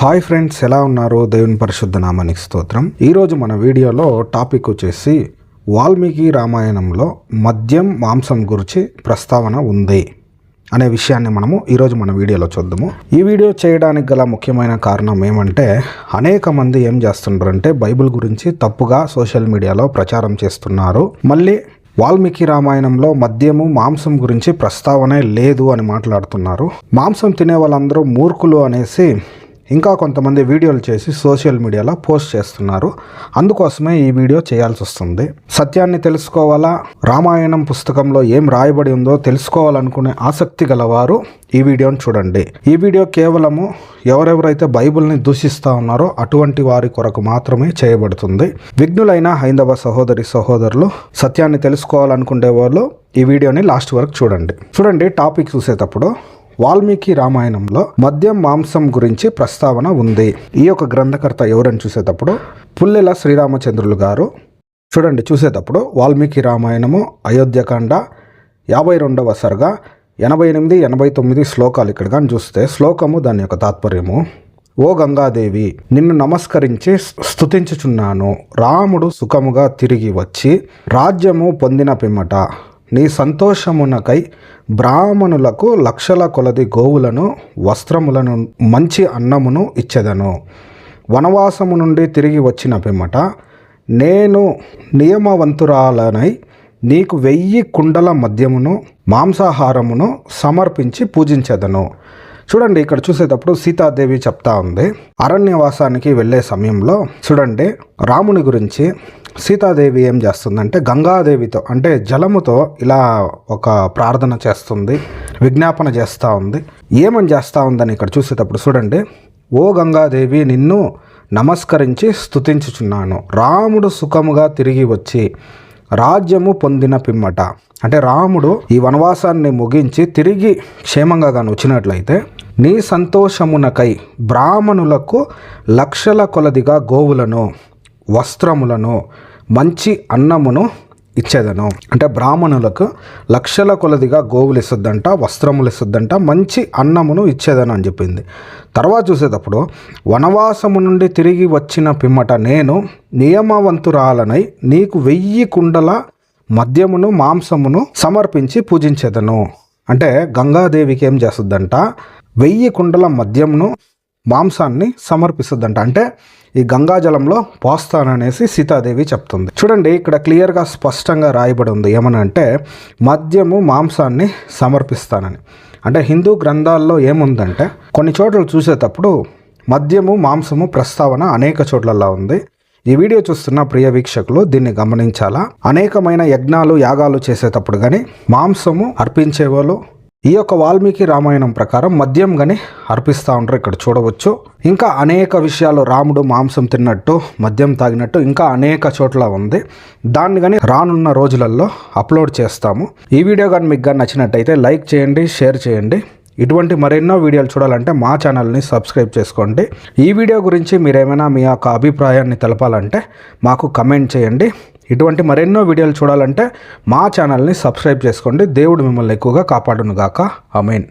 Hi friends, ఎలా ఉన్నారు? దేవుని పరిశుద్ధ నామానికి స్తోత్రం. ఈరోజు మన వీడియోలో టాపిక్ వచ్చేసి వాల్మీకి రామాయణంలో మద్యం మాంసం గురించి ప్రస్తావన ఉంది అనే విషయాన్ని మనము ఈరోజు మన వీడియోలో చూద్దాము. ఈ వీడియో చేయడానికి గల ముఖ్యమైన కారణం ఏమంటే, అనేక మంది ఏం చేస్తున్నారంటే బైబిల్ గురించి తప్పుగా సోషల్ మీడియాలో ప్రచారం చేస్తున్నారు. మళ్ళీ వాల్మీకి రామాయణంలో మద్యము మాంసం గురించి ప్రస్తావనే లేదు అని మాట్లాడుతున్నారు. మాంసం తినే వాళ్ళందరూ మూర్ఖులు అనేసి ఇంకా కొంతమంది వీడియోలు చేసి సోషల్ మీడియాలో పోస్ట్ చేస్తున్నారు. అందుకోసమే ఈ వీడియో చేయాల్సి వస్తుంది. సత్యాన్ని తెలుసుకోవాలా, రామాయణం పుస్తకంలో ఏం రాయబడి ఉందో తెలుసుకోవాలనుకునే ఆసక్తి గలవారు ఈ వీడియోని చూడండి. ఈ వీడియో కేవలము ఎవరెవరైతే బైబిల్ని దూషిస్తూ ఉన్నారో అటువంటి వారి కొరకు మాత్రమే చేయబడుతుంది. విఘ్నులైన హైందవ సహోదరి సహోదరులు, సత్యాన్ని తెలుసుకోవాలనుకునే వాళ్ళు ఈ వీడియోని లాస్ట్ వరకు చూడండి. టాపిక్ చూసేటప్పుడు వాల్మీకి రామాయణంలో మద్యం మాంసం గురించి ప్రస్తావన ఉంది. ఈ యొక్క గ్రంథకర్త ఎవరని చూసేటప్పుడు పుల్లెల శ్రీరామచంద్రులు గారు. చూసేటప్పుడు వాల్మీకి రామాయణము అయోధ్యకాండ 52వ సర్గ 88, 89 శ్లోకాలు ఇక్కడ కానీ చూస్తే శ్లోకము దాని యొక్క తాత్పర్యము: ఓ గంగాదేవి, నిన్ను నమస్కరించి స్తుతించుచున్నాను. రాముడు సుఖముగా తిరిగి వచ్చి రాజ్యము పొందిన పిమ్మట నీ సంతోషమునకై బ్రాహ్మణులకు లక్షల కొలది గోవులను, వస్త్రములను, మంచి అన్నమును ఇచ్చెదను. వనవాసము నుండి తిరిగి వచ్చిన పిమ్మట నేను నియమవంతురాలనై నీకు 1000 కుండల మద్యమును, మాంసాహారమును సమర్పించి పూజించెదను. ఇక్కడ చూసేటప్పుడు సీతాదేవి చెప్తా ఉంది. అరణ్యవాసానికి వెళ్ళే సమయంలో రాముని గురించి సీతాదేవి ఏం చేస్తుందంటే గంగాదేవితో, అంటే జలముతో ఇలా ఒక ప్రార్థన చేస్తుంది, విజ్ఞాపన చేస్తూ ఉంది. ఏమని చేస్తూ ఉందని ఇక్కడ చూసేటప్పుడు ఓ గంగాదేవి, నిన్ను నమస్కరించి స్తుతించుచున్నాను. రాముడు సుఖముగా తిరిగి వచ్చి రాజ్యము పొందిన పిమ్మట, అంటే రాముడు ఈ వనవాసాన్ని ముగించి తిరిగి క్షేమంగా కానీ వచ్చినట్లయితే నీ సంతోషమునకై బ్రాహ్మణులకు లక్షల కొలదిగా గోవులను, వస్త్రములను, మంచి అన్నమును ఇచ్చేదను. అంటే బ్రాహ్మణులకు లక్షల కొలదిగా గోవులు ఇస్తుందంట, వస్త్రములు ఇస్తుందంట, మంచి అన్నమును ఇచ్చేదను అని చెప్పింది. తర్వాత చూసేటప్పుడు వనవాసము నుండి తిరిగి వచ్చిన పిమ్మట నేను నియమవంతురాలనై నీకు 1000 కుండల మద్యమును, మాంసమును సమర్పించి పూజించేదను. అంటే గంగాదేవికి ఏం చేస్తుందంట, 1000 కుండల మద్యమును, మాంసాన్ని సమర్పిస్తుందంట. అంటే ఈ గంగాజలంలో పోస్తాననేసి సీతాదేవి చెప్తుంది. ఇక్కడ క్లియర్గా స్పష్టంగా రాయబడి ఉంది. ఏమనంటే మద్యము, మాంసాన్ని సమర్పిస్తానని. అంటే హిందూ గ్రంథాల్లో ఏముందంటే కొన్ని చోట్ల చూసేటప్పుడు మద్యము, మాంసము ప్రస్తావన అనేక చోట్లలో ఉంది. ఈ వీడియో చూస్తున్న ప్రియ వీక్షకులు దీన్ని గమనించాలా. అనేకమైన యజ్ఞాలు, యాగాలు చేసేటప్పుడు కానీ మాంసము అర్పించేవాళ్ళు ఈ యొక్క వాల్మీకి రామాయణం ప్రకారం మద్యం కానీ అర్పిస్తూ ఉంటారు. ఇక్కడ చూడవచ్చు. ఇంకా అనేక విషయాలు, రాముడు మాంసం తిన్నట్టు, మద్యం తాగినట్టు ఇంకా అనేక చోట్ల ఉంది. దాన్ని కానీ రానున్న రోజులలో అప్లోడ్ చేస్తాము. ఈ వీడియో కానీ మీకు కానీ నచ్చినట్టయితే లైక్ చేయండి, షేర్ చేయండి. ఇటువంటి మరెన్నో వీడియోలు చూడాలంటే మా ఛానల్ని సబ్స్క్రైబ్ చేసుకోండి. ఈ వీడియో గురించి మీరేమైనా మీ యొక్క అభిప్రాయాన్ని తెలపాలంటే మాకు కమెంట్ చేయండి. ఇటువంటి మరెన్నో వీడియోలు చూడాలంటే మా ఛానల్ని సబ్స్క్రైబ్ చేసుకోండి. దేవుడు మిమ్మల్ని ఎక్కువగా కాపాడునుగాక. ఆమేన్.